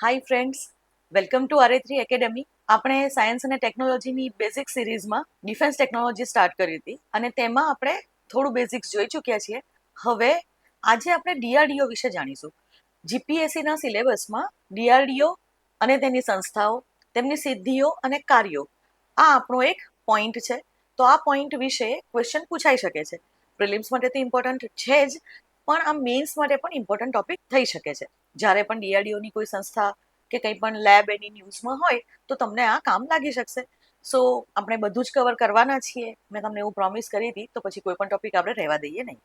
Hi friends, welcome to RA3 academy. આપણે science અને ટેકનોલોજીની બેઝિક સિરીઝમાં ડિફેન્સ ટેકનોલોજી સ્ટાર્ટ કરી હતી અને તેમાં આપણે થોડું બેઝિક્સ જોઈ ચૂક્યા છીએ. હવે આજે આપણે DRDO વિશે જાણીશું. જીપીએસસીના સિલેબસમાં DRDO અને તેની સંસ્થાઓ, તેમની સિદ્ધિઓ અને કાર્યો, આ આપણો એક પોઈન્ટ છે. તો આ પોઈન્ટ વિશે ક્વેશ્ચન પૂછાઈ શકે છે. પ્રિલિમ્સ માટે તો ઇમ્પોર્ટન્ટ છે જ, પણ આ મેઇન્સ માટે પણ ઇમ્પોર્ટન્ટ ટોપિક થઈ શકે છે. જ્યારે પણ DRDOની કોઈ સંસ્થા કે કંઈ પણ લેબ એની ન્યૂઝમાં હોય તો તમને આ કામ લાગી શકશે. સો આપણે બધું જ કવર કરવાના છીએ. મેં તમને એવું પ્રોમિસ કરી હતી, તો પછી કોઈ પણ ટોપિક આપણે રહેવા દઈએ નહીં.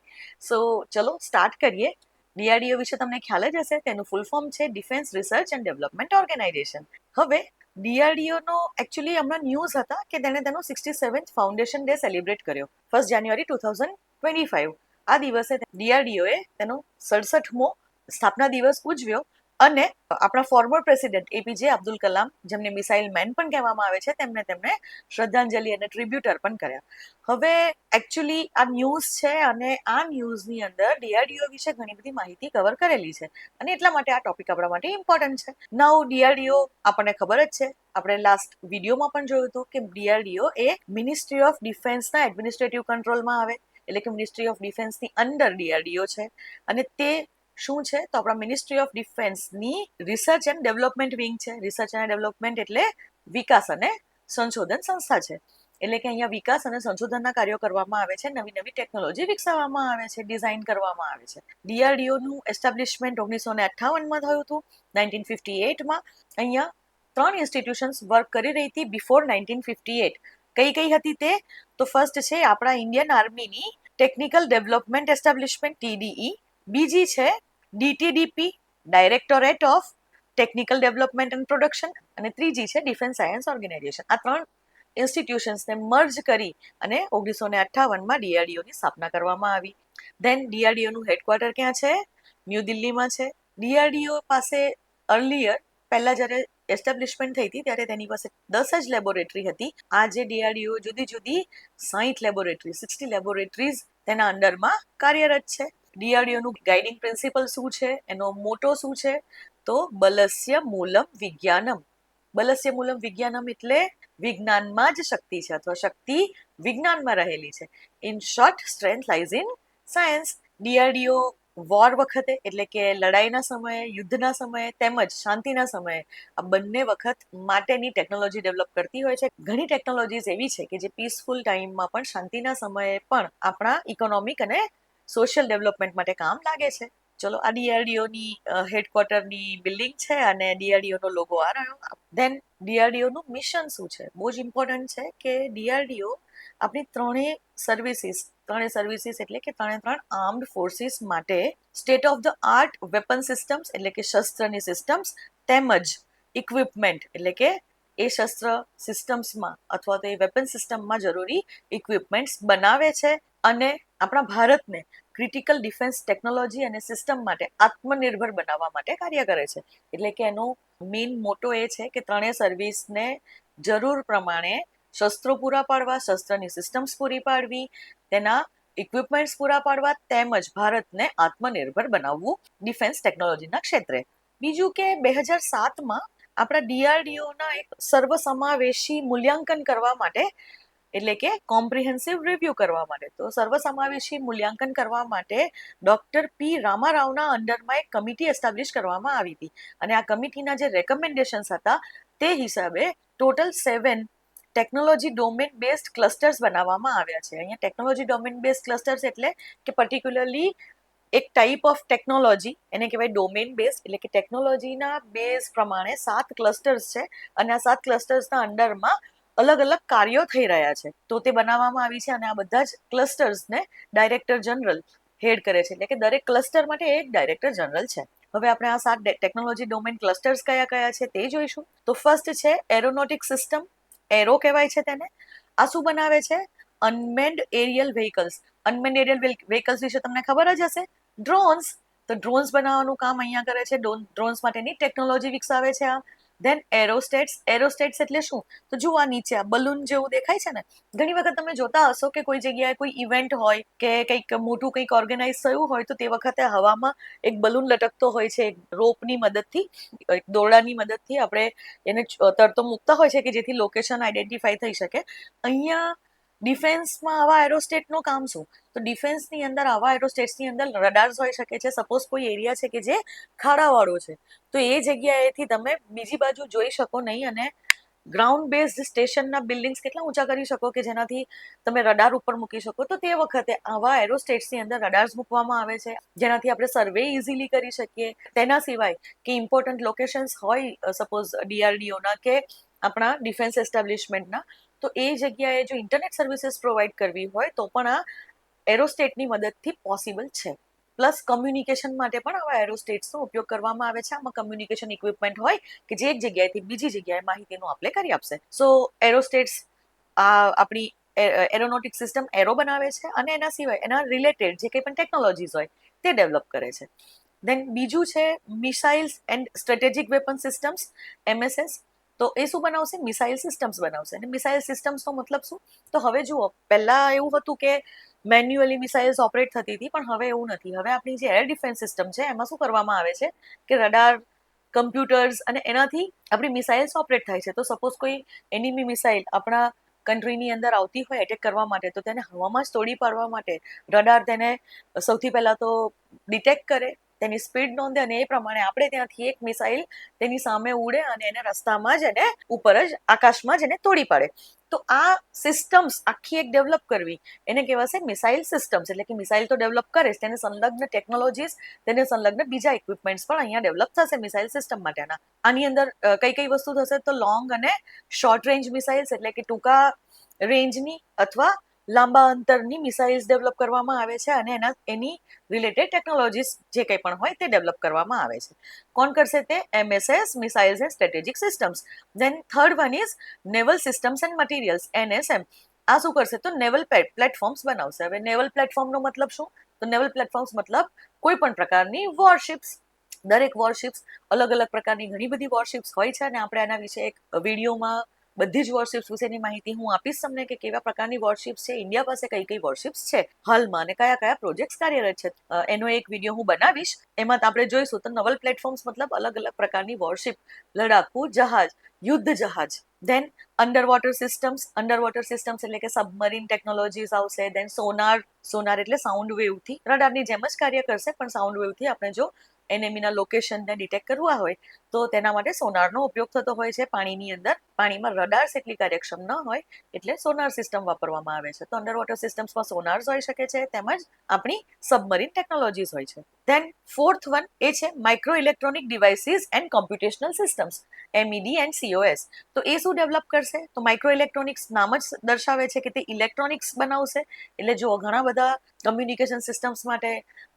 સો ચલો સ્ટાર્ટ કરીએ. DRDO વિશે તમને ખ્યાલ જ હશે, તેનું ફૂલ ફોર્મ છે defence research and development organisation. હવે DRDOનો એકચ્યુઅલી હમણાં ન્યૂઝ હતા કે તેણે તેનો 67th ફાઉન્ડેશન ડે સેલિબ્રેટ કર્યો 1 જાન્યુઆરી 2025. આ દિવસે DRDOએ તેનો 67મો સ્થાપના દિવસ ઉજવ્યો અને આપણા former president APJ Abdul Kalam, જેમને મિસાઇલ મેન પણ કહેવામાં આવે છે, તેમને શ્રદ્ધાંજલિ અને ટ્રિબ્યુટ અર્પણ કર્યા. હવે એકચ્યુઅલી આ ન્યૂઝ છે અને આ ન્યૂઝની અંદર DRDO વિશે ઘણી બધી માહિતી કવર કરેલી છે અને એટલા માટે આ ટોપિક આપણા માટે ઇમ્પોર્ટન્ટ છે. નાઉ DRDO આપણને ખબર જ છે, આપણે લાસ્ટ વિડીયોમાં પણ જોયું હતું કે DRDO એ મિનિસ્ટ્રી ઓફ ડિફેન્સના એડમિનિસ્ટ્રેટિવ કંટ્રોલમાં આવે, એટલે કે મિનિસ્ટ્રી ઓફ ડિફેન્સની અંદર DRDO છે. અને તે શું છે તો આપણા મિનિસ્ટ્રી ઓફ ડિફેન્સની રિસર્ચ એન્ડ ડેવલપમેન્ટ વિંગ છે. રિસર્ચ અને ડેવલપમેન્ટ એટલે વિકાસ અને સંશોધન સંસ્થા છે. એટલે કે અહીંયા વિકાસ અને સંશોધનના કાર્યો કરવામાં આવે છે, નવી નવી ટેકનોલોજી વિકસાવવામાં આવે છે, ડિઝાઇન કરવામાં આવે છે. DRDOનું એસ્ટાબ્લિશમેન્ટ 1958માં થયું હતું. 1958માં અહીંયા 3 ઇન્સ્ટિટ્યુશન્સ વર્ક કરી રહી હતી બિફોર 1958. કઈ કઈ હતી તે? તો ફર્સ્ટ છે આપણા ઇન્ડિયન આર્મીની ટેકનિકલ ડેવલપમેન્ટ એસ્ટાબ્લિશમેન્ટ TDE, બીજી છે DTDP directorate of technical development and production, અને ત્રીજી છે ડિફેન્સ સાયન્સ ઓર્ગેનાઇઝેશન. આ 3 ઇન્સ્ટિટ્યુશન્સને મર્જ કરી અને 1958માં DRDOની સ્થાપના કરવામાં આવી. ધેન DRDOનું હેડક્વાર્ટર ક્યાં છે? ન્યૂ દિલ્હીમાં છે. DRDO પાસે અર્લિયર પહેલા જ્યારે એસ્ટાબ્લિશમેન્ટ થઈ હતી ત્યારે તેની પાસે 10 જ લેબોરેટરી હતી. આજે DRDO જુદી જુદી 60 લેબોરેટરી 60 લેબોરેટરીઝ તેના અંડરમાં કાર્યરત છે. DRDOનું ગાઇડિંગ પ્રિન્સિપલ શું છે, એનો મોટો શું છે? તો બલસ્ય મૂલમ વિજ્ઞાનમ. બલસ્ય મૂલમ વિજ્ઞાનમ એટલે વિજ્ઞાનમાં જ શક્તિ છે અથવા શક્તિ વિજ્ઞાનમાં રહેલી છે. In short, strength lies in science. DRDO war વખતે એટલે કે લડાઈના સમયે, યુદ્ધના સમયે તેમજ શાંતિના સમયે આ બંને વખત માટેની ટેકનોલોજી ડેવલપ કરતી હોય છે. ઘણી ટેકનોલોજીસ એવી છે કે જે પીસફુલ ટાઈમમાં પણ, શાંતિના સમયે પણ આપણા ઇકોનોમિક અને સોશિયલ ડેવલપમેન્ટ માટે કામ લાગે છે. ચલો, આ DRDOની હેડક્વાર્ટરની બિલ્ડિંગ છે અને DRDOનો લોગો આ રહ્યો. ધેન DRDOનું મિશન શું છે? બહુ જ ઇમ્પોર્ટન્ટ છે કે DRDO આપણી ત્રણેય સર્વિસીસ એટલે કે ત્રણ આર્મ્ડ ફોર્સિસ માટે state of the art weapon systems એટલે કે શસ્ત્રની સિસ્ટમ્સ તેમજ ઇક્વિપમેન્ટ એટલે કે એ શસ્ત્ર સિસ્ટમ્સમાં અથવા તો એ વેપન સિસ્ટમમાં જરૂરી ઇક્વિપમેન્ટ્સ બનાવે છે અને આપણા ભારતને ક્રિટિકલ ડિફેન્સ ટેકનોલોજી અને સિસ્ટમ માટે આત્મનિર્ભર બનાવવા માટે કાર્ય કરે છે. એટલે કે એનો મેઇન મોટો એ છે કે ત્રણેય સર્વિસને જરૂર પ્રમાણે શસ્ત્રો પૂરા પાડવા, શસ્ત્રની સિસ્ટમ્સ પૂરી પાડવી, તેના ઇક્વિપમેન્ટ્સ પૂરા પાડવા તેમજ ભારતને આત્મનિર્ભર બનાવવું ડિફેન્સ ટેકનોલોજીના ક્ષેત્રે. બીજું કે 2007માં આપણા DRDOના એક સર્વસમાવેશી મૂલ્યાંકન કરવા માટે એટલે કે કોમ્પ્રિહેન્સિવ રિવ્યુ કરવા માટે, તો સર્વસમાવેશી મૂલ્યાંકન કરવા માટે ડોક્ટર P. રામારાવના અંડરમાં એક કમિટી એસ્ટાબ્લિશ કરવામાં આવી હતી અને આ કમિટીના જે રેકમેન્ડેશન્સ હતા તે હિસાબે total 7 technology domain based clusters બનાવવામાં આવ્યા છે. અહીંયા ટેકનોલોજી ડોમેન બેઝડ ક્લસ્ટર્સ એટલે કે પર્ટિક્યુલરલી એક ટાઈપ ઓફ ટેકનોલોજી, એને કહેવાય ડોમેન બેઝ, એટલે કે ટેકનોલોજીના બેઝ પ્રમાણે 7 ક્લસ્ટર્સ છે અને આ 7 ક્લસ્ટર્સના અંડરમાં અલગ અલગ કાર્યો થઈ રહ્યા છે. તો તે બનાવવામાં આવી છે અને આ બધા જ ક્લસ્ટર્સને ડાયરેક્ટર જનરલ હેડ કરે છે, એટલે કે દરેક ક્લસ્ટર માટે એક ડાયરેક્ટર જનરલ છે. હવે આપણે આ 7 ટેકનોલોજી ડોમેન ક્લસ્ટર્સ કયા કયા છે તે જોઈશું. તો ફર્સ્ટ છે એરોનોટિક સિસ્ટમ, એરો કહેવાય છે તેને. આ શું બનાવે છે? Unmanned aerial vehicles. Unmanned aerial vehicles વિશે તમને ખબર જ હશે, ડ્રોન્સ. તો ડ્રોન્સ બનાવવાનું કામ અહીંયા કરે છે. ડ્રોન્સ માટેની ટેકનોલોજી વિકસાવે છે આ. ધેન એરોસ્ટેટ્સ એટલે શું? તો જુઓ આ નીચે આ બલૂન જેવું દેખાય છે ને, ઘણી વખત તમે જોતા હશો કે કોઈ જગ્યાએ કોઈ ઇવેન્ટ હોય કે કંઈક મોટું કંઈક ઓર્ગેનાઇઝ થયું હોય તો તે વખતે હવામાં એક બલૂન લટકતો હોય છે, એક રોપની મદદથી, એક દોરડાની મદદથી આપણે એને તરતો મૂકતા હોય છે કે જેથી લોકેશન આઈડેન્ટિફાઈ થઈ શકે. અહીંયા ડિફેન્સમાં આવા એરોસ્ટેટનું કામ શું? તો ડિફેન્સની અંદર આવા એરોસ્ટેટ્સની અંદર રડાર્સ હોઈ શકે છે. સપોઝ કોઈ એરિયા છે કે જે ખાડાવાળો છે, તો એ જગ્યાએથી તમે બીજી બાજુ જોઈ શકો નહીં અને ગ્રાઉન્ડ બેઝડ સ્ટેશનના બિલ્ડિંગ્સ કેટલા ઊંચા કરી શકો કે જેનાથી તમે રડાર ઉપર મૂકી શકો. તો તે વખતે આવા એરોસ્ટેટ્સની અંદર રડાર્સ મૂકવામાં આવે છે જેનાથી આપણે સર્વે ઇઝીલી કરી શકીએ. તેના સિવાય કે ઇમ્પોર્ટન્ટ લોકેશન્સ હોય સપોઝ ડીઆરડીઓના કે આપણા ડિફેન્સ એસ્ટાબ્લિશમેન્ટના, તો એ જગ્યાએ જો ઇન્ટરનેટ સર્વિસીસ પ્રોવાઈડ કરવી હોય તો પણ આ એરોસ્ટેટની મદદથી પોસિબલ છે. પ્લસ કમ્યુનિકેશન માટે પણ આવા એરોસ્ટેટ્સનો ઉપયોગ કરવામાં આવે છે. આમાં કમ્યુનિકેશન ઇક્વિપમેન્ટ હોય કે જે એક જગ્યાએથી બીજી જગ્યાએ માહિતીનું આપલે કરી આપશે. સો એરોસ્ટેટ્સ આપણી એરોનોટિક સિસ્ટમ એરો બનાવે છે અને એના સિવાય એના રિલેટેડ જે કંઈ પણ ટેકનોલોજીસ હોય તે ડેવલપ કરે છે. દેન બીજું છે missiles and strategic weapon systems, MSS. તો એ શું બનાવશે? મિસાઇલ સિસ્ટમ્સ બનાવશે. અને મિસાઇલ સિસ્ટમ્સનો મતલબ શું? તો હવે જુઓ, પહેલા એવું હતું કે મેન્યુઅલી મિસાઇલ્સ ઓપરેટ થતી હતી, પણ હવે એવું નથી. હવે આપણી જે એર ડિફેન્સ સિસ્ટમ છે એમાં શું કરવામાં આવે છે કે રડાર, કમ્પ્યુટર્સ અને એનાથી આપણી મિસાઇલ્સ ઓપરેટ થાય છે. તો સપોઝ કોઈ એનિમી મિસાઇલ આપણા કન્ટ્રીની અંદર આવતી હોય એટેક કરવા માટે, તો તેને હવામાં જ તોડી પાડવા માટે રડાર તેને સૌથી પહેલા તો ડિટેક્ટ કરે, તેની સ્પીડ નોંધે અને એ પ્રમાણે આપણે ત્યાંથી એક મિસાઇલ તેની સામે ઉડે અને એને રસ્તામાં જ એને ઉપર જ આકાશમાં જ એને તોડી પાડે. તો આ સિસ્ટમ્સ આખી એક ડેવલપ કરવી એને કહેવાશે મિસાઇલ સિસ્ટમ્સ. એટલે કે મિસાઇલ તો ડેવલપ કરે જ, તેને સંલગ્ન ટેકનોલોજીસ, તેને સંલગ્ન બીજા ઇક્વિપમેન્ટ્સ પણ અહીંયા ડેવલપ થશે મિસાઇલ સિસ્ટમ માટેના. આની અંદર કઈ કઈ વસ્તુ થશે? તો લોંગ અને શોર્ટ રેન્જ મિસાઇલ્સ, એટલે કે ટૂંકા રેન્જની અથવા લાંબા અંતરની મિસાઇલ્સ ડેવલપ કરવામાં આવે છે અને એની રિલેટેડ ટેકનોલોજીસ જે કંઈ પણ હોય તે ડેવલપ કરવામાં આવે છે. કોણ કરશે તે? MSS, missiles and strategic systems. Then third one is naval systems and materials, NSM. આ શું કરશે? તો નેવલ પ્લેટફોર્મ્સ બનાવશે. હવે નેવલ પ્લેટફોર્મનો મતલબ શું? તો નેવલ પ્લેટફોર્મ્સ મતલબ કોઈ પણ પ્રકારની વોરશિપ્સ. દરેક વોરશિપ્સ અલગ અલગ પ્રકારની ઘણી બધી વોરશિપ્સ હોય છે અને આપણે આના વિશે એક વિડીયોમાં બધી જ વોરશિપ્સ વિશેની માહિતી હું આપીશ તમને કે કેવા પ્રકારની વોરશિપ્સ છે, ઇન્ડિયા પાસે કઈ કઈ વોરશિપ્સ છે હાલમાં અને કયા કયા પ્રોજેક્ટ્સ કાર્યરત છે. એનો એક વિડીયો હું બનાવીશ, એમાં આપણે જોઈશું. તો નવલ પ્લેટફોર્મ્સ મતલબ અલગ અલગ પ્રકારની વોરશિપ, લડાકુ જહાજ, યુદ્ધ જહાજ. ધેન અંડર વોટર સિસ્ટમ્સ એટલે કે સબમરીન ટેકનોલોજીસ આવશે. ધેન સોનાર એટલે સાઉન્ડ વેવથી રડારની જેમ જ કાર્ય કરશે, પણ સાઉન્ડ વેવથી આપણે જો એનેમીના લોકેશનને ડિટેક્ટ કરવા હોય તો તેના માટે સોનારનો ઉપયોગ થતો હોય છે. પાણીની અંદર, પાણીમાં રડાર્સ એટલી કાર્યક્ષમ ન હોય એટલે સોનાર સિસ્ટમ વાપરવામાં આવે છે. તો અંડર વોટર સિસ્ટમ્સમાં સોનાર્સ હોઈ શકે છે, તેમજ આપણી સબમરીન ટેકનોલોજીસ હોય છે. ધેન ફોર્થ વન એ છે micro electronic devices and computational systems, MED and COS. તો એ શું ડેવલપ કરશે? તો માઇક્રો ઇલેક્ટ્રોનિક્સ નામ જ દર્શાવે છે કે તે ઇલેક્ટ્રોનિક્સ બનાવશે. એટલે જો ઘણા બધા કમ્યુનિકેશન સિસ્ટમ્સ માટે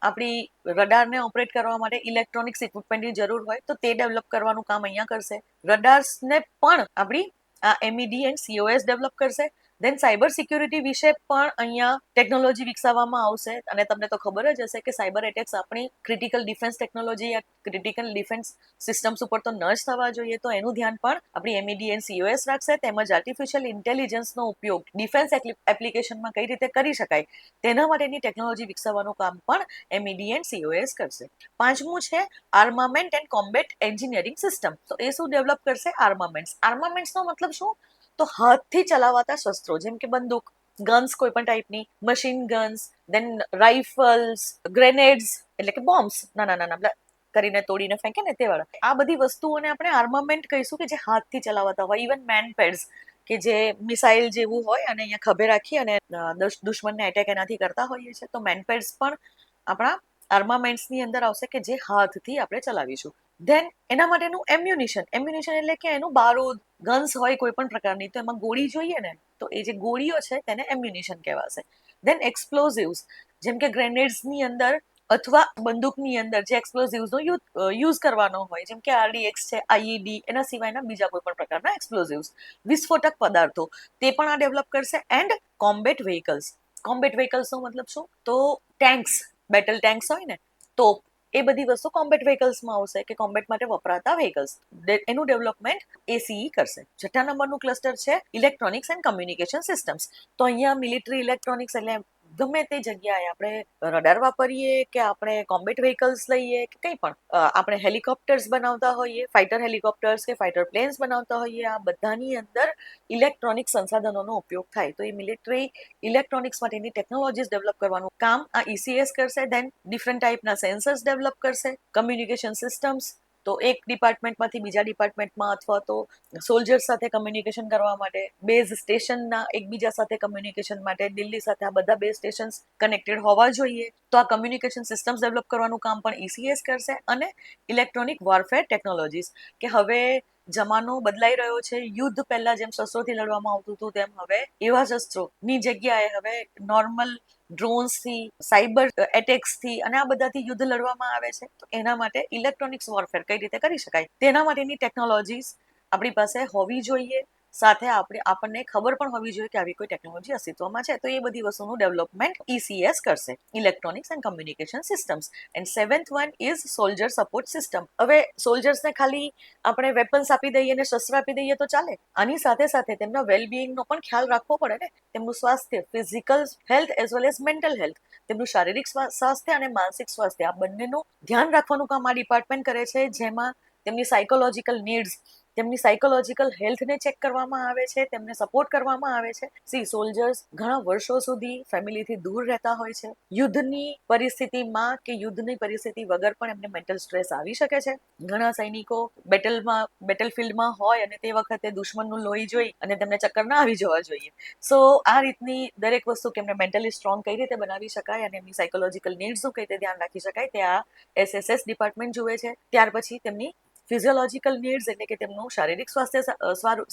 આપણી રડારને ઓપરેટ કરવા માટે ઇલેક્ટ્રોનિક્સ ઇક્વિપમેન્ટની જરૂર હોય તો તે ડેવલપ કરવાનું કામ અહીંયા કરશે. રડાર્સને પણ આપણી આ એમઈડી એન્ડ સીઓએસ ડેવલપ કરશે. ધેન સાયબર સિક્યુરિટી વિશે પણ અહીંયા ટેકનોલોજી વિકસાવવામાં આવશે. અને તમને તો ખબર જ હશે કે સાયબર એટેક્સ આપણી ક્રિટિકલ ડિફેન્સ ટેકનોલોજી યા ક્રિટિકલ ડિફેન્સ સિસ્ટમ્સ ઉપર તો ન જ થવા જોઈએ. તો એનું ધ્યાન પણ આપણી એમઈડી એન્ડ સીઓએસ રાખશે. તેમજ આર્ટિફિશિયલ ઇન્ટેલિજન્સનો ઉપયોગ ડિફેન્સ એપ્લિકેશનમાં કઈ રીતે કરી શકાય તેના માટેની ટેકનોલોજી વિકસાવવાનું કામ પણ એમઈડી એન્ડ સીઓએસ કરશે. પાંચમું છે આર્મામેન્ટ એન્ડ કોમ્બેટ એન્જિનિયરિંગ સિસ્ટમ. તો એ શું ડેવલપ કરશે? આર્મામેન્ટ્સનો મતલબ શું? તો હાથથી ચલાવાતા શસ્ત્રો, જેમ કે બંદૂક, ગન્સ કોઈ પણ ટાઈપની, મશીન ગન્સ, દેન રાઇફલ્સ, ગ્રેનેડ્સ એટલે કે બોમ્બ્સ, નાના નાના કરીને તોડીને ફેંકે ને તે વાળા. આ બધી વસ્તુઓને આપણે આર્મામેન્ટ કહીશું કે જે હાથથી ચલાવાતા હોય. ઇવન મેનપેડ્સ કે જે મિસાઇલ જેવું હોય અને અહીંયા ખભે રાખી અને દુશ્મનને એટેક એનાથી કરતા હોઈએ છીએ. તો મેનપેડ્સ પણ આપણા આર્મામેન્ટ્સની અંદર આવશે કે જે હાથથી આપણે ચલાવીશું. ધેન એના માટેનું એમ્યુનિશન એટલે કે એનું બારૂદ, ગન્સ હોય કોઈ પણ પ્રકારની, તો એમાં ગોળી જોઈએ ને, તો એ જે ગોળીઓ છે તેને એમ્યુનિશન કહેવાશે. ધેન એક્સપ્લોઝિવ્સ, જેમ કે ગ્રેનેડ્સની અંદર અથવા બંદૂકની અંદર જે એક્સપ્લોઝિવ્સનો યુઝ કરવાનો હોય, જેમ કે આરડીએક્સ છે, આઈઈડી, એના સિવાયના બીજા કોઈ પણ પ્રકારના એક્સપ્લોઝિવ્સ, વિસ્ફોટક પદાર્થો, તે પણ આ ડેવલપ કરશે. એન્ડ કોમ્બેટ વ્હીકલ્સનો મતલબ શું? તો ટેન્ક્સ, બેટલ ટેન્ક્સ હોય ને, તોપ, એ બધી વસ્તુ કોમ્બેટ વ્હીકલ્સમાં આવશે કે કોમ્બેટ માટે વપરાતા વ્હીકલ્સ, એનું ડેવલપમેન્ટ એસીઈ કરશે. 6થા નંબરનું ક્લસ્ટર છે ઇલેક્ટ્રોનિક્સ એન્ડ કમ્યુનિકેશન સિસ્ટમ્સ. તો અહીંયા મિલિટરી ઇલેક્ટ્રોનિક્સ એટલે ગમે તે જગ્યાએ આપણે રડાર વાપરીએ કે આપણે કોમ્બેટ વ્હીકલ્સ લઈએ કે કંઈ પણ, આપણે હેલિકોપ્ટર્સ બનાવતા હોઈએ, ફાઇટર હેલિકોપ્ટર્સ કે ફાઇટર પ્લેન્સ બનાવતા હોઈએ, આ બધાની અંદર ઇલેક્ટ્રોનિક સંસાધનોનો ઉપયોગ થાય. તો એ મિલિટરી ઇલેક્ટ્રોનિક્સ માટેની ટેકનોલોજીસ ડેવલપ કરવાનું કામ આ ઈસીએસ કરશે. ધેન ડિફરન્ટ ટાઈપના સેન્સર્સ ડેવલપ કરશે, કમ્યુનિકેશન સિસ્ટમ્સ. તો એક ડિપાર્ટમેન્ટમાંથી બીજા ડિપાર્ટમેન્ટમાં અથવા તો સોલ્જર્સ સાથે કમ્યુનિકેશન કરવા માટે, બેઝ સ્ટેશનના એકબીજા સાથે કમ્યુનિકેશન માટે, દિલ્હી સાથે આ બધા બેઝ સ્ટેશન્સ કનેક્ટેડ હોવા જોઈએ. તો આ કમ્યુનિકેશન સિસ્ટમ્સ ડેવલપ કરવાનું કામ પણ ઈસીએસ કરશે. અને ઇલેક્ટ્રોનિક વોરફેર ટેકનોલોજીસ, કે હવે જમાનો બદલાઈ રહ્યો છે. યુદ્ધ પહેલા જેમ શસ્ત્રોથી લડવામાં આવતું હતું તેમ હવે એવા શસ્ત્રોની જગ્યાએ હવે નોર્મલ ડ્રોન્સથી, સાયબર એટેક્સથી અને આ બધાથી યુદ્ધ લડવામાં આવે છે. તો એના માટે ઇલેક્ટ્રોનિક્સ વોરફેર કઈ રીતે કરી શકાય તેના માટેની ટેકનોલોજીસ આપણી પાસે હોવી જોઈએ. સાથે આપણને ખબર પણ હોવી જોઈએ કે આવી કોઈ ટેકનોલોજી અસ્તિત્વમાં છે. તો એ બધી વસ્તુનું ડેવલપમેન્ટ ઈસીએસ કરશે, electronics and communication systems. And 7th one is soldier support system. હવે સોલ્જર્સને ખાલી આપણે વેપન્સ આપી દઈએ અને શસ્ત્ર આપી દઈએ તો ચાલે. આની સાથે સાથે તેમના વેલબિંગનો પણ ખ્યાલ રાખવો પડે ને. તેમનું સ્વાસ્થ્ય, physical health as well as mental health, તેમનું શારીરિક સ્વાસ્થ્ય અને માનસિક સ્વાસ્થ્ય, આ બંનેનું ધ્યાન રાખવાનું કામ આ ડિપાર્ટમેન્ટ કરે છે. જેમાં તેમની સાયકોલોજીકલ નીડ્સ, તેમની સાયકોલોજીકલ હેલ્થને ચેક કરવામાં આવે છે, તેમને સપોર્ટ કરવામાં આવે છે. સોલ્જર્સ ઘણા વર્ષો સુધી ફેમિલીથી દૂર રહેતા હોય છે. યુદ્ધની પરિસ્થિતિમાં કે યુદ્ધની પરિસ્થિતિ વગર પણ એમને મેન્ટલ સ્ટ્રેસ આવી શકે છે. ઘણા સૈનિકો બેટલફિલ્ડમાં હોય અને તે વખતે દુશ્મનનું લોહી જોઈ અને તેમને ચક્કર ના આવી જવા જોઈએ. સો આ રીતની દરેક વસ્તુ કે એમને મેન્ટલી સ્ટ્રોંગ કઈ રીતે બનાવી શકાય અને એમની સાયકોલોજીકલ નીડ્સનું કઈ રીતે ધ્યાન રાખી શકાય, તે આ એસએસએસ ડિપાર્ટમેન્ટ જુએ છે. ત્યાર પછી તેમની ફિઝિયોલોજીકલ નીડ્સ, એટલે કે તેમનું શારીરિક સ્વાસ્થ્ય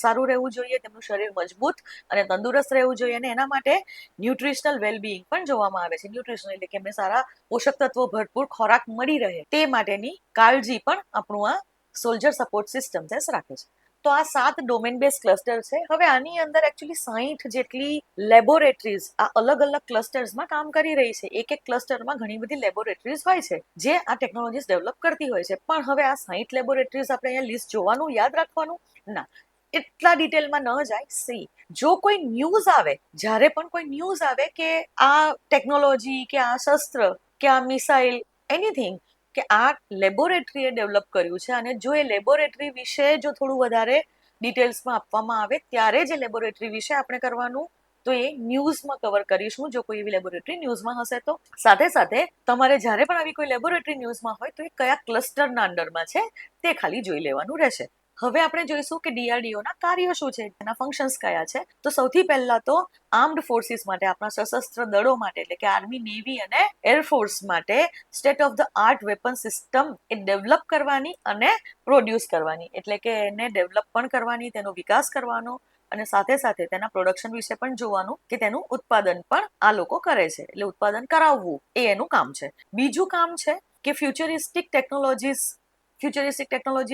સારું રહેવું જોઈએ, તેમનું શરીર મજબૂત અને તંદુરસ્ત રહેવું જોઈએ. અને એના માટે ન્યુટ્રિશનલ વેલબિંગ પણ જોવામાં આવે છે. ન્યુટ્રિશનલ એટલે કે એમને સારા પોષક તત્વો ભરપૂર ખોરાક મળી રહે તે માટેની કાળજી પણ આપણું આ સોલ્જર સપોર્ટ સિસ્ટમ રાખે છે. તો આ 7 ડોમેન બેઝ ક્લસ્ટર છે. હવે આની અંદર એકચ્યુઅલી 60 જેટલી લેબોરેટરીઝ આ અલગ અલગ ક્લસ્ટર્સમાં કામ કરી રહી છે. એક એક ક્લસ્ટરમાં ઘણી બધી લેબોરેટરીઝ હોય છે જે આ ટેકનોલોજીસ ડેવલપ કરતી હોય છે. પણ હવે આ 60 લેબોરેટરીઝ આપણે અહીંયા લિસ્ટ જોવાનું, યાદ રાખવાનું ના, એટલા ડિટેલમાં ન જાય. જો કોઈ ન્યૂઝ આવે, જ્યારે પણ કોઈ ન્યૂઝ આવે કે આ ટેકનોલોજી કે આ શસ્ત્ર કે આ મિસાઇલ એનીથિંગ કે આ લેબોરેટરીએ ડેવલપ કર્યું છે, અને જો એ લેબોરેટરી વિશે જો થોડું વધારે ડિટેલ્સમાં આપવામાં આવે ત્યારે જ એ લેબોરેટરી વિશે આપણે કરવાનું, તો એ ન્યૂઝમાં કવર કરીશું જો કોઈ એવી લેબોરેટરી ન્યૂઝમાં હશે તો. સાથે સાથે તમારે જ્યારે પણ આવી કોઈ લેબોરેટરી ન્યૂઝમાં હોય તો એ કયા ક્લસ્ટરના અંડરમાં છે તે ખાલી જોઈ લેવાનું રહેશે. હવે આપણે જોઈશું કે ડીઆરડીઓના કાર્યો શું છે, એના ફંક્શન્સ કયા છે. તો સૌથી પહેલા તો આર્મ્ડ ફોર્સિસ માટે, આપણા સશસ્ત્ર દળો માટે, એટલે કે આર્મી, નેવી અને એરફોર્સ માટે state of the art weapon system A develop કરવાની અને પ્રોડ્યુસ કરવાની, એટલે કે એને ડેવલપ પણ કરવાની, તેનો વિકાસ કરવાનો અને સાથે સાથે તેના પ્રોડક્શન વિશે પણ જોવાનું કે તેનું ઉત્પાદન પણ આ લોકો કરે છે. એટલે ઉત્પાદન કરાવવું એ એનું કામ છે. બીજું કામ છે કે ફ્યુચરિસ્ટિક ટેકનોલોજી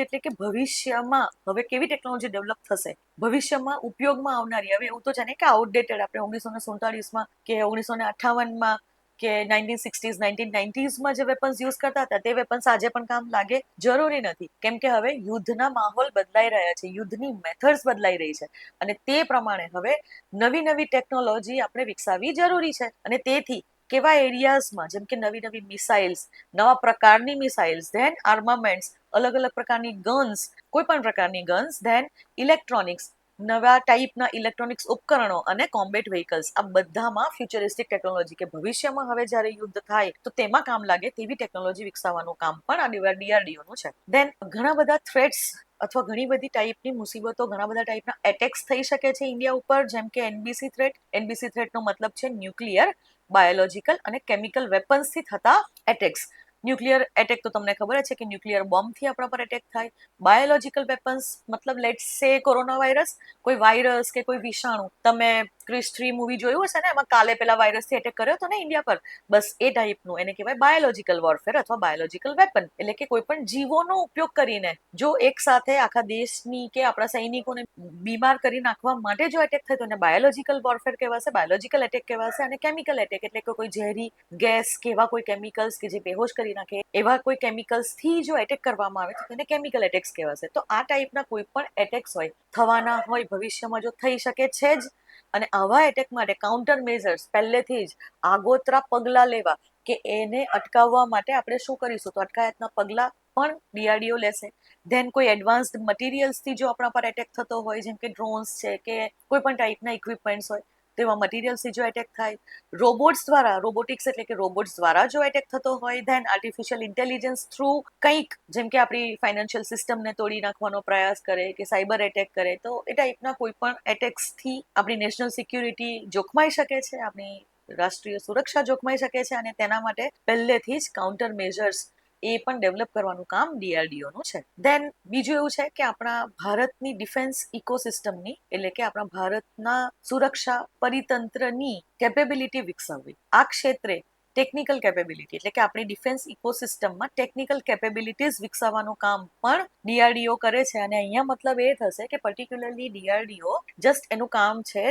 એટલે કે ભવિષ્યમાં હવે કેવી ટેકનોલોજી ડેવલપ થશે, ભવિષ્યમાં ઉપયોગમાં આવનારી. હવે એવું તો છે ને કે આઉટડેટેડ આપણે 1947માં કે 1958માં કે 1960s 1990sમાં જે વેપન્સ યુઝ કરતા હતા તે વેપન્સ આજે પણ કામ લાગે જરૂરી નથી. કેમ કે હવે યુદ્ધના માહોલ બદલાઈ રહ્યા છે, યુદ્ધની મેથડ્સ બદલાઈ રહી છે અને તે પ્રમાણે હવે નવી નવી ટેકનોલોજી આપણે વિકસાવવી જરૂરી છે. અને તેથી કેવા એરિયાઝમાં, જેમ કે નવી નવી મિસાઇલ્સ, નવા પ્રકારની મિસાઇલ્સ, ધેન આર્મામેન્ટ્સ, અલગ અલગ પ્રકારની ગન્સ, કોઈ પણ પ્રકારની ગન્સ, ધેન ઇલેક્ટ્રોનિક્સ, નવા ટાઈપના ઇલેક્ટ્રોનિક્સ ઉપકરણો અને કોમ્બેટ વ્હીકલ્સ, આ બધામાં ફ્યુચરિસ્ટિક ટેકનોલોજી કે ભવિષ્યમાં હવે જ્યારે યુદ્ધ થાય તો તેમાં કામ લાગે તેવી ટેકનોલોજી વિકસાવવાનું કામ પણ આ ડીઆરડીઓનું છે. ધેન ઘણા બધા થ્રેટ્સ અથવા ઘણી બધી ટાઈપની મુસીબતો, ઘણા બધા ટાઈપના એટેક્સ થઈ શકે છે ઇન્ડિયા ઉપર, જેમ કે એનબીસી થ્રેટ. એનબીસી થ્રેટનો મતલબ છે ન્યુક્લિયર, બાયોલોજીકલ અને કેમિકલ વેપન્સથી થતા એટેક્સ. ન્યુક્લિયર એટેક તો તમને ખબર જ છે કે ન્યુક્લિયર બોમ્બથી આપણા પર એટેક થાય. બાયોલોજીકલ વેપન્સ મતલબ લેટ્સ સે કોરોના વાયરસ, કોઈ વાયરસ કે કોઈ વિષાણુ તમે ક્રિશ 3 મૂવી જોયું હશે ને, એમાં કાલે પેલા વાયરસથી એટેક કર્યો હતો ને ઇન્ડિયા પર, બસ એ ટાઈપનું એને કહેવાય બાયોલોજીકલ વોરફેર અથવા બાયોલોજીકલ વેપન. એટલે કે કોઈ પણ જીવોનો ઉપયોગ કરીને જો એક સાથે આખા દેશની કે આપણા સૈનિકોને બીમાર કરી નાખવા માટે જો એટેક થાય તો એને બાયોલોજીકલ વોરફેર કહેવાશે, બાયોલોજીકલ એટેક કહેવાશે. અને કેમિકલ એટેક એટલે કે કોઈ ઝેરી ગેસ કે એવા કોઈ કેમિકલ્સ કે જે બેહોશ કરી નાખે એવા કોઈ કેમિકલ્સથી જો એટેક કરવામાં આવે તો તેને કેમિકલ એટેક્સ કહેવાશે. તો આ ટાઈપના કોઈ પણ એટેક્સ હોય, થવાના હોય, ભવિષ્યમાં જો થઈ શકે છે જ. અને આવા એટેક માટે કાઉન્ટર મેઝર્સ પહેલેથી જ આગોતરા પગલાં લેવા કે એને અટકાવવા માટે આપણે શું કરીશું, તો અટકાયતના પગલાં પણ ડીઆરડીઓ લેશે. ધેન કોઈ એડવાન્સ્ડ મટીરિયલ્સથી જો આપણા પર એટેક થતો હોય, જેમ કે ડ્રોન્સ છે કે કોઈ પણ ટાઈપના ઇક્વિપમેન્ટ્સ હોય, તેવા મટીરિયલ્સથી જો એટેક થાય, રોબોટ્સ દ્વારા, રોબોટિક્સ એટલે કે રોબોટ્સ દ્વારા જો એટેક થતો હોય, ધેન આર્ટિફિશિયલ ઇન્ટેલિજન્સ થ્રુ કંઈક, જેમ કે આપણી ફાઇનાન્શિયલ સિસ્ટમને તોડી નાખવાનો પ્રયાસ કરે કે સાયબર એટેક કરે, તો એ ટાઈપના કોઈ પણ એટેક્સથી આપણી નેશનલ સિક્યુરિટી જોખમાઈ શકે છે, આપણી રાષ્ટ્રીય સુરક્ષા જોખમાઈ શકે છે. અને તેના માટે પહેલેથી જ કાઉન્ટર મેઝર્સ એ પણ ડેવલપ કરવાનું કામ ડીઆરડીઓનું છે. ધેન બીજું એવું છે કે આપણા ભારતની ડિફેન્સ ઇકોસિસ્ટમની, એટલે કે આપણા ભારતના સુરક્ષા પરિતંત્રની કેપેબિલિટી વિકસાવવી. આ ક્ષેત્રે ટેકનિકલ કેપેબિલિટી એટલે કે આપણી ડિફેન્સ ઇકોસિસ્ટમમાં ટેકનિકલ કેપેબિલિટીઝ વિકસાવવાનું કામ પણ ડીઆરડીઓ કરે છે. અને અહીંયા મતલબ એ થશે કે પર્ટિક્યુલરલી ડીઆરડીઓ જસ્ટ એનું કામ છે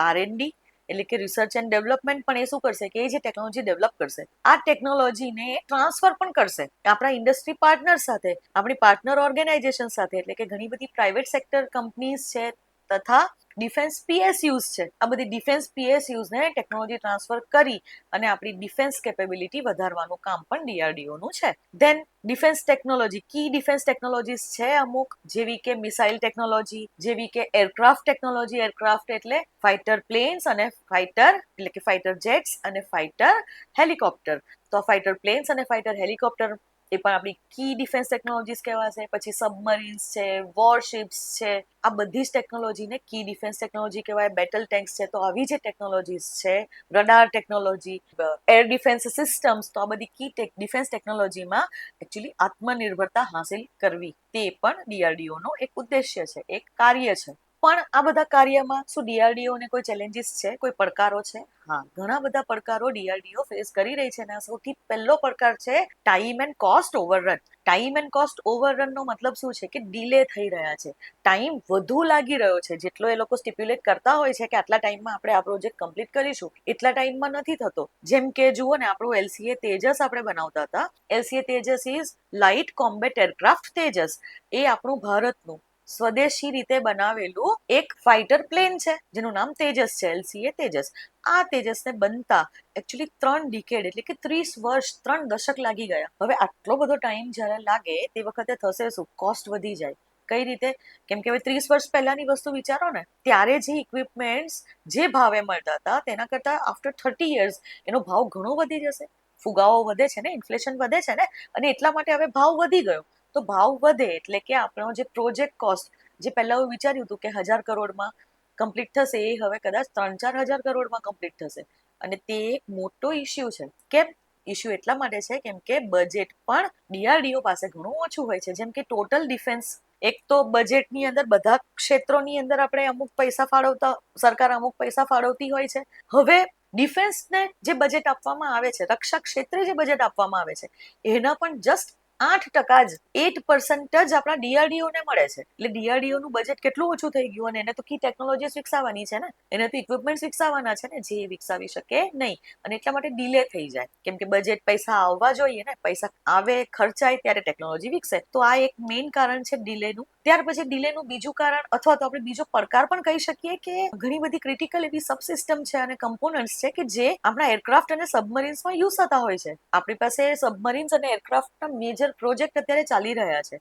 આરએનડી એટલે કે રિસર્ચ એન્ડ ડેવલપમેન્ટ, પણ એ શું કરશે કે એ જે ટેકનોલોજી ડેવલપ કરશે આ ટેકનોલોજીને ટ્રાન્સફર પણ કરશે આપણા ઇન્ડસ્ટ્રી પાર્ટનર સાથે, આપણી પાર્ટનર ઓર્ગેનાઇઝેશન સાથે, એટલે કે ઘણી બધી પ્રાઇવેટ સેક્ટર કંપનીઝ છે તથા ડિફેન્સ પીએસયુઝ છે. આ બધી ડિફેન્સ પીએસયુઝને ટેકનોલોજી ટ્રાન્સફર કરી અને આપણી ડિફેન્સ કેપેબિલિટી વધારવાનું કામ પણ ડીઆરડીઓનું છે. ધેન ડિફેન્સ ટેકનોલોજી, કી ડિફેન્સ ટેકનોલોજીસ છે અમુક, જેવી કે મિસાઇલ ટેકનોલોજી, જેવી કે એરક્રાફ્ટ ટેકનોલોજી. એરક્રાફ્ટ એટલે ફાઇટર પ્લેન્સ અને ફાઇટર એટલે કે ફાઇટર જેટ્સ અને ફાઇટર હેલિકોપ્ટર. તો ફાઇટર પ્લેન્સ અને ફાઇટર હેલિકોપ્ટર એ પણ આપણી કી ડિફેન્સ ટેકનોલોજીસ કહેવાશે. પછી સબમરીન્સ છે, વોરશિપ્સ છે, આ બધી જ ટેકનોલોજીને કી ડિફેન્સ ટેકનોલોજી કહેવાય. બેટલ ટેન્ક્સ છે, તો આવી જે ટેકનોલોજીસ છે, radar technology, air defence systems, તો આ બધી કી ડિફેન્સ ટેકનોલોજીમાં એકચ્યુઅલી આત્મનિર્ભરતા હાંસિલ કરવી તે પણ ડીઆરડીઓનો એક ઉદ્દેશ્ય છે, એક કાર્ય છે. પણ આ બધા કાર્યમાં શું ડીઆરડીઓને કોઈ ચેલેન્જીસ છે, કોઈ પડકારો છે? હા, ઘણા બધા પડકારો ડીઆરડીઓ ફેસ કરી રહી છે. અને સૌથી પહેલો પડકાર છે time and cost overrun. Time and cost ઓવરરનનો મતલબ શું છે કે ડીલે થઈ રહ્યા છે, ટાઈમ વધુ લાગી રહ્યો છે. જેટલો એ લોકો સ્ટિપ્યુલેટ કરતા હોય છે કે આટલા ટાઈમમાં આપણે આ પ્રોજેક્ટ કમ્પ્લીટ કરીશું, એટલા ટાઈમમાં નથી થતો. જેમ કે જુઓ ને, આપણું એલસીએ તેજસ આપણે બનાવતા હતા. LCA Tejas is light combat aircraft Tejas. એ આપણું ભારતનું સ્વદેશી રીતે બનાવેલું એક ફાઇટર પ્લેન છે જેનું નામ તેજસ છે, એલસીએ તેજસ. આ તેજસને બનતા એકચ્યુઅલી 3 ડિકેડ એટલે કે 30 વર્ષ, 3 દશક લાગી ગયા. હવે આટલો બધો ટાઈમ જ્યારે લાગે તે વખતે થશે શું? કોસ્ટ વધી જાય. કઈ રીતે? કેમ કે હવે 30 વર્ષ પહેલાની વસ્તુ વિચારો ને, ત્યારે જે ઇક્વિપમેન્ટ્સ જે ભાવે મળતા હતા તેના કરતાં આફ્ટર 30 યર્સ એનો ભાવ ઘણો વધી જશે. ફુગાવો વધે છે ને, ઇન્ફ્લેશન વધે છે ને, અને એટલા માટે હવે ભાવ વધી ગયો. તો ભાવ વધે એટલે કે આપણો જે પ્રોજેક્ટ કોસ્ટ, જે પહેલા એવું વિચાર્યું હતું કે 1000 કરોડમાં કમ્પ્લીટ થશે, એ હવે કદાચ 3-4 હજાર કરોડમાં કમ્પ્લીટ થશે. અને તે એક મોટો ઇસ્યુ છે. કેમ? ઇસ્યુ એટલા માટે છે કેમ કે બજેટ પણ ડીઆરડીઓ પાસે ઘણું ઓછું હોય છે. જેમ કે ટોટલ ડિફેન્સ, એક તો બજેટની અંદર બધા ક્ષેત્રોની અંદર આપણે અમુક પૈસા ફાળવતા, સરકાર અમુક પૈસા ફાળવતી હોય છે. હવે ડિફેન્સને જે બજેટ આપવામાં આવે છે, રક્ષા ક્ષેત્રે જે બજેટ આપવામાં આવે છે, એના પણ જસ્ટ 8% જ, 8% જ આપણા ડીઆરડીઓને મળે છે. એટલે ડીઆરડીઓનું બજેટ કેટલું ઓછું થઈ ગયું. અને એને તો કી ટેકનોલોજીસ વિકસાવવાની છે ને, એને તો ઇક્વિપમેન્ટ્સ વિકસાવવાના છે ને, જે વિકસાવી શકે નહીં. અને એટલા માટે ડીલે થઈ જાય. કેમ કે બજેટ, પૈસા આવવા જોઈએ ને, પૈસા આવે, ખર્ચાય ત્યારે ટેકનોલોજી વિકસે. તો આ એક મેઇન કારણ છે ડીલેનું. ત્યાર પછી ડીલેનું બીજું કારણ, અથવા તો આપણે બીજો પડકાર પણ કહી શકીએ કે ઘણી બધી ક્રિટિકલ એવી સબસિસ્ટમ છે અને કમ્પોનન્ટ્સ છે કે જે આપણા એરક્રાફ્ટ અને સબમરીન્સમાં યુઝ થતા હોય છે. આપણી પાસે સબમરીન્સ અને એરક્રાફ્ટના મેજર પ્રોજેક્ટ અત્યારે ચાલી રહ્યા છે.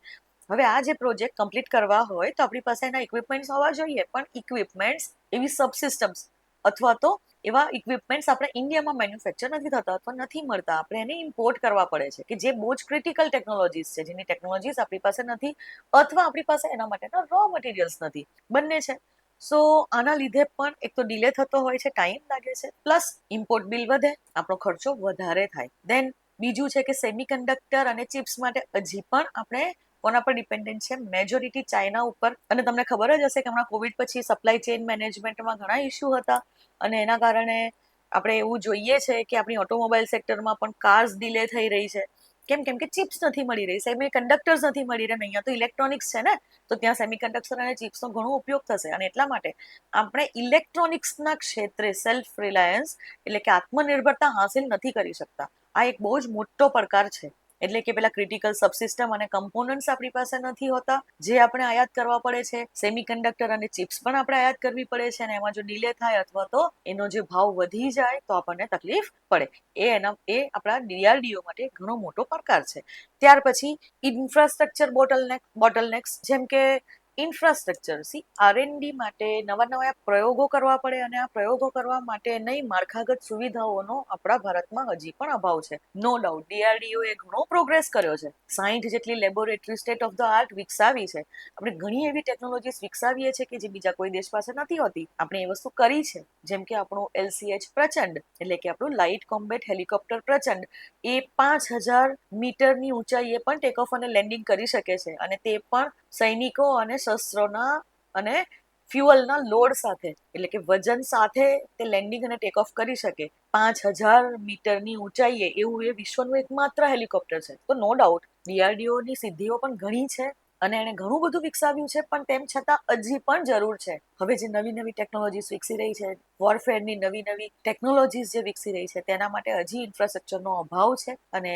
હવે આ જે પ્રોજેક્ટ કમ્પ્લીટ કરવા હોય તો આપણી પાસે એના ઇક્વિપમેન્ટ્સ હોવા જોઈએ. પણ ઇક્વિપમેન્ટ્સ, એવી સબસિસ્ટમ્સ અથવા તો એવા ઇક્વિપમેન્ટ્સ આપણે ઇન્ડિયામાં મેન્યુફેક્ચર નથી થતા અથવા નથી મળતા. આપણે એને ઇમ્પોર્ટ કરવા પડે છે, કે જે બહુ જ ક્રિટિકલ ટેકનોલોજીસ છે, જેની ટેકનોલોજીસ આપણી પાસે નથી, અથવા આપણી પાસે એના માટેના રો મટીરિયલ્સ નથી. બંને છે. સો આના લીધે પણ એક તો ડીલે થતો હોય છે, ટાઈમ લાગે છે, પ્લસ ઇમ્પોર્ટ બિલ વધે, આપણો ખર્ચો વધારે થાય. ધેન બીજું છે કે સેમિકન્ડક્ટર અને ચિપ્સ માટે હજી પણ આપણે કોના પર ડિપેન્ડન્ટ છે? મેજોરિટી ચાઇના ઉપર. અને તમને ખબર જ હશે કે હમણાં કોવિડ પછી સપ્લાય ચેઇન મેનેજમેન્ટમાં ઘણા ઇસ્યુ હતા અને એના કારણે આપણે એવું જોઈએ છે કે આપણી ઓટોમોબાઈલ સેક્ટરમાં પણ કાર્સ ડિલે થઈ રહી છે. કેમ કે ચિપ્સ નથી મળી રહી, સેમી કન્ડક્ટર્સ નથી મળી રહી. અહીંયા તો ઇલેક્ટ્રોનિક્સ છે ને, તો ત્યાં સેમી કન્ડક્ટર અને ચિપ્સનો ઘણો ઉપયોગ થશે અને એટલા માટે આપણે ઇલેક્ટ્રોનિક્સના ક્ષેત્રે સેલ્ફ રિલાયન્સ એટલે કે આત્મનિર્ભરતા હાંસિલ નથી કરી શકતા. આ એક બહુ જ મોટો પડકાર છે. એટલે કે પેલા ક્રિટિકલ સબસિસ્ટમ અને કમ્પોનન્ટ્સ આપણી પાસે નથી હોતા, જે આપણે આયાત કરવા પડે છે. સેમી કન્ડક્ટર અને ચિપ્સ પણ આપણે આયાત કરવી પડે છે અને એમાં જો ડિલે થાય અથવા તો એનો જે ભાવ વધી જાય તો આપણને તકલીફ પડે. એ આપણા ડીઆરડીઓ માટે ઘણો મોટો પડકાર છે. ત્યાર પછી ઇન્ફ્રાસ્ટ્રક્ચર બોટલનેક્સ, જેમ કે ઇન્ફ્રાસ્ટ્રક્ચર આરએનડી માટે નવા પ્રયોગો કરવા પડે અને આ પ્રયોગો કરવા માટે નહીં માળખાગત સુવિધાઓનો આપણા ભારતમાં હજી પણ અભાવ છે. નો ડાઉટ ડીઆરડીઓ એ ઘણો પ્રોગ્રેસ કર્યો છે. 60 જેટલી laboratory state of the art વિકસાવી છે. આપણે ઘણી એવી ટેકનોલોજીસ વિકસાવીએ છીએ કે જે બીજા કોઈ દેશ પાસે નથી હોતી. આપણે એ વસ્તુ કરી છે. જેમ કે આપણું LCH પ્રચંડ એટલે કે આપણું લાઇટ કોમ્બેટ હેલિકોપ્ટર પ્રચંડ, એ 5000 મીટરની ઊંચાઈએ પણ ટેક ઓફ અને લેન્ડિંગ કરી શકે છે અને તે પણ સૈનિકો અને શસ્ત્રોના અને ફ્યુઅલના લોડ સાથે એટલે કે વજન સાથે તે લેન્ડિંગ અને ટેક ઓફ કરી શકે. 5000 મીટરની ઊંચાઈએ એવું એ વિશ્વનું એકમાત્ર હેલિકોપ્ટર છે. તો નો ડાઉટ ડીઆરડીઓની સિદ્ધિઓ પણ ઘણી છે અને એણે ઘણું બધું વિકસાવ્યું છે, પણ તેમ છતાં હજી પણ જરૂર છે. હવે જે નવી ટેકનોલોજીસ વિકસી રહી છે, વોરફેરની નવી ટેકનોલોજીસ જે વિકસી રહી છે, તેના માટે હજી ઇન્ફ્રાસ્ટ્રક્ચરનો અભાવ છે અને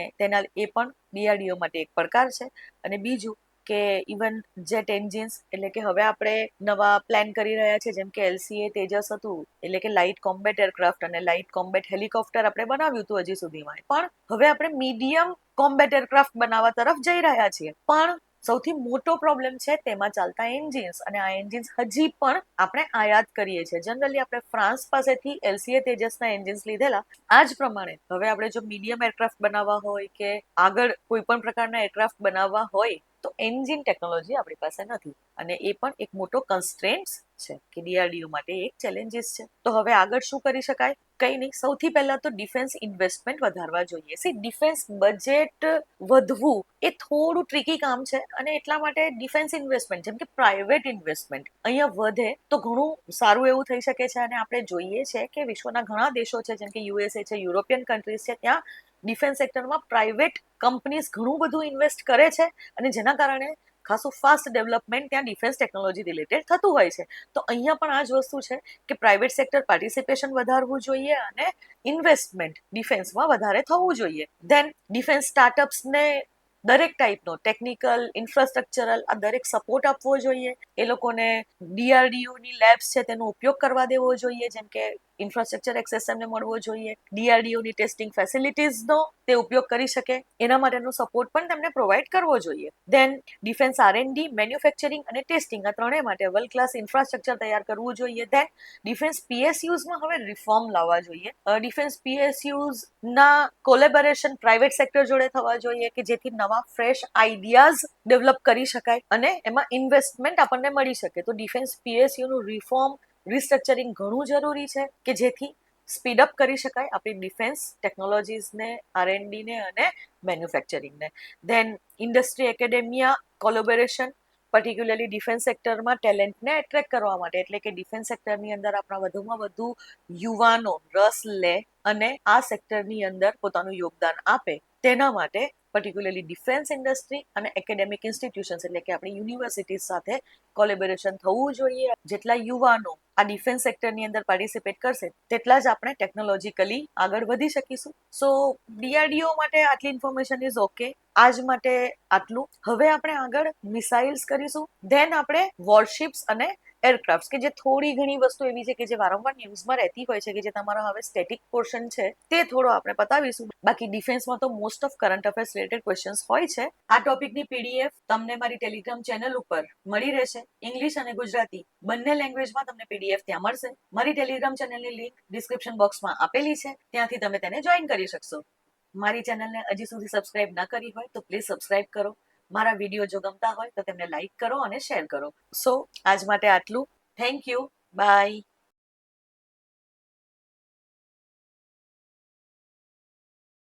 એ પણ ડીઆરડીઓ માટે એક પડકાર છે. અને બીજું કે ઇવન જેટ એન્જિન્સ એટલે કે હવે આપણે નવા પ્લાન કરી રહ્યા છે, જેમ કે LCA તેજસ હતું એટલે કે લાઇટ કોમ્બેટ એરક્રાફ્ટ અને લાઇટ કોમ્બેટ હેલિકોપ્ટર આપણે બનાવ્યું હતું હજી સુધીમાં, પણ હવે આપણે મીડિયમ કોમ્બેટ એરક્રાફ્ટ બનાવવા તરફ જઈ રહ્યા છીએ. પણ સૌથી મોટો પ્રોબ્લેમ છે તેમાં ચાલતા એન્જિન્સ, અને આ એન્જિન્સ હજી પણ આપણે આયાત કરીએ છીએ. જનરલી આપણે ફ્રાન્સ પાસેથી LCA તેજસના એન્જિન્સ લીધેલા. આ જ પ્રમાણે હવે આપણે જો મીડિયમ એરક્રાફ્ટ બનાવવા હોય કે આગળ કોઈ પણ પ્રકારના એરક્રાફ્ટ બનાવવા હોય તો એન્જિન ટેકનોલોજી આપણી પાસે નથી અને એ પણ એક મોટો કન્સ્ટ્રેન્ટ્સ છે કે ડીઆરડીઓ માટે એક ચેલેન્જીસ છે. તો હવે આગળ શું કરી શકાય? કંઈ નહીં, સૌથી પહેલા તો ડિફેન્સ ઇન્વેસ્ટમેન્ટ વધારવા જોઈએ. ડિફેન્સ બજેટ વધવું એ થોડું ટ્રિકી કામ છે અને એટલા માટે ડિફેન્સ ઇન્વેસ્ટમેન્ટ જેમ કે પ્રાઇવેટ ઇન્વેસ્ટમેન્ટ અહીંયા વધે તો ઘણું સારું એવું થઈ શકે છે. અને આપણે જોઈએ છે કે વિશ્વના ઘણા દેશો છે, જેમ કે USA છે, યુરોપિયન કન્ટ્રીઝ છે, ત્યાં ડિફેન્સ સેક્ટરમાં પ્રાઇવેટ કંપનીઝ ઘણું બધું ઇન્વેસ્ટ કરે છે અને જેના કારણે ખાસું ફાસ્ટ ડેવલપમેન્ટ ત્યાં ડિફેન્સ ટેકનોલોજી રિલેટેડ થતું હોય છે. તો અહીંયા પણ આ જ વસ્તુ છે કે પ્રાઇવેટ સેક્ટર પાર્ટિસિપેશન વધારવું જોઈએ અને ઇન્વેસ્ટમેન્ટ ડિફેન્સમાં વધારે થવું જોઈએ. ધેન ડિફેન્સ સ્ટાર્ટઅપ્સને દરેક ટાઈપનો ટેકનિકલ, ઇન્ફ્રાસ્ટ્રક્ચરલ આ દરેક સપોર્ટ આપવો જોઈએ. એ લોકોને ડીઆરડીઓની લેબ્સ છે તેનો ઉપયોગ કરવા દેવો જોઈએ, જેમ કે ઇન્ફ્રાસ્ટ્રક્ચર એક્સેસ એમને મળવો જોઈએ. ડીઆરડીઓની ટેસ્ટિંગ ફેસિલિટીઝનો તે ઉપયોગ કરી શકે એના માટેનો સપોર્ટ પણ તેમને પ્રોવાઈડ કરવો જોઈએ. ધેન ડિફેન્સ આરએનડી, મેન્યુફેક્ચરિંગ અને ટેસ્ટિંગ આ ત્રણેય માટે વર્લ્ડ ક્લાસ ઇન્ફ્રાસ્ટ્રક્ચર તૈયાર કરવું જોઈએ. ધેન ડિફેન્સ PSUsમાં હવે રિફોર્મ લાવવા જોઈએ. ડિફેન્સ PSUsના કોલેબોરેશન પ્રાઇવેટ સેક્ટર જોડે થવા જોઈએ કે જેથી નવા ફ્રેશ આઈડિયાઝ ડેવલપ કરી શકાય અને એમાં ઇન્વેસ્ટમેન્ટ આપણને મળી શકે. તો ડિફેન્સ PSUનું રિફોર્મ, રિસ્ટ્રક્ચરિંગ ઘણું જરૂરી છે કે જેથી સ્પીડઅપ કરી શકાય આપણી ડિફેન્સ ટેકનોલોજીસને, આરએનડીને અને મેન્યુફેક્ચરિંગને. Then industry academia collaboration, particularly defence સેક્ટરમાં ટેલેન્ટને એટ્રેક્ટ કરવા માટે, એટલે કે ડિફેન્સ સેક્ટરની અંદર આપણા વધુમાં વધુ યુવાનો રસ લે અને આ સેક્ટરની અંદર પોતાનું યોગદાન આપે તેના માટે પર્ટિક્યુલરલી ડિફેન્સ ઇન્ડસ્ટ્રી અને એકેડેમિક ઇન્સ્ટિટ્યુશન્સ એટલે કે આપણી યુનિવર્સિટીઝ સાથે કોલેબોરેશન થવું જોઈએ. જેટલા યુવાનો આ ડિફેન્સ સેક્ટરની અંદર પાર્ટિસિપેટ કરશે તેટલા જ આપણે ટેકનોલોજીકલી આગળ વધી શકીશું. સો ડીઆરડીઓ માટે આટલી ઇન્ફોર્મેશન ઇઝ ઓકે. આજ માટે આટલું. હવે આપણે આગળ મિસાઇલ્સ કરીશું, ધેન આપણે વોરશિપ્સ અને એરક્રાફ્ટ કે જે થોડી ઘણી વસ્તુ એવી છે કે જે વારંવાર ન્યૂઝમાં રહેતી હોય છે કે જે તમારા હવે સ્ટેટિક પોર્શન છે તે થોડો આપણે પતાવીશું. બાકી ડિફેન્સમાં તો most of current affairs related questions હોય છે. આ ટોપિકની PDF તમને મારી ટેલિગ્રામ ચેનલ ઉપર મળી રહેશે. ઇંગ્લિશ અને ગુજરાતી બંને લેંગ્વેજમાં તમને PDF ત્યાં મળશે. મારી ટેલિગ્રામ ચેનલની લિંક ડિસ્ક્રિપ્શન બોક્સમાં આપેલી છે, ત્યાંથી તમે તેને જોઈન કરી શકશો. મારી ચેનલને હજી સુધી સબસ્ક્રાઇબ ના કરી હોય તો પ્લીઝ સબસ્ક્રાઇબ કરો. મારા વિડીયો જો ગમતા હોય તો તેમને લાઈક કરો અને શેર કરો. સો આજ માટે આટલું. Thank you. બાય.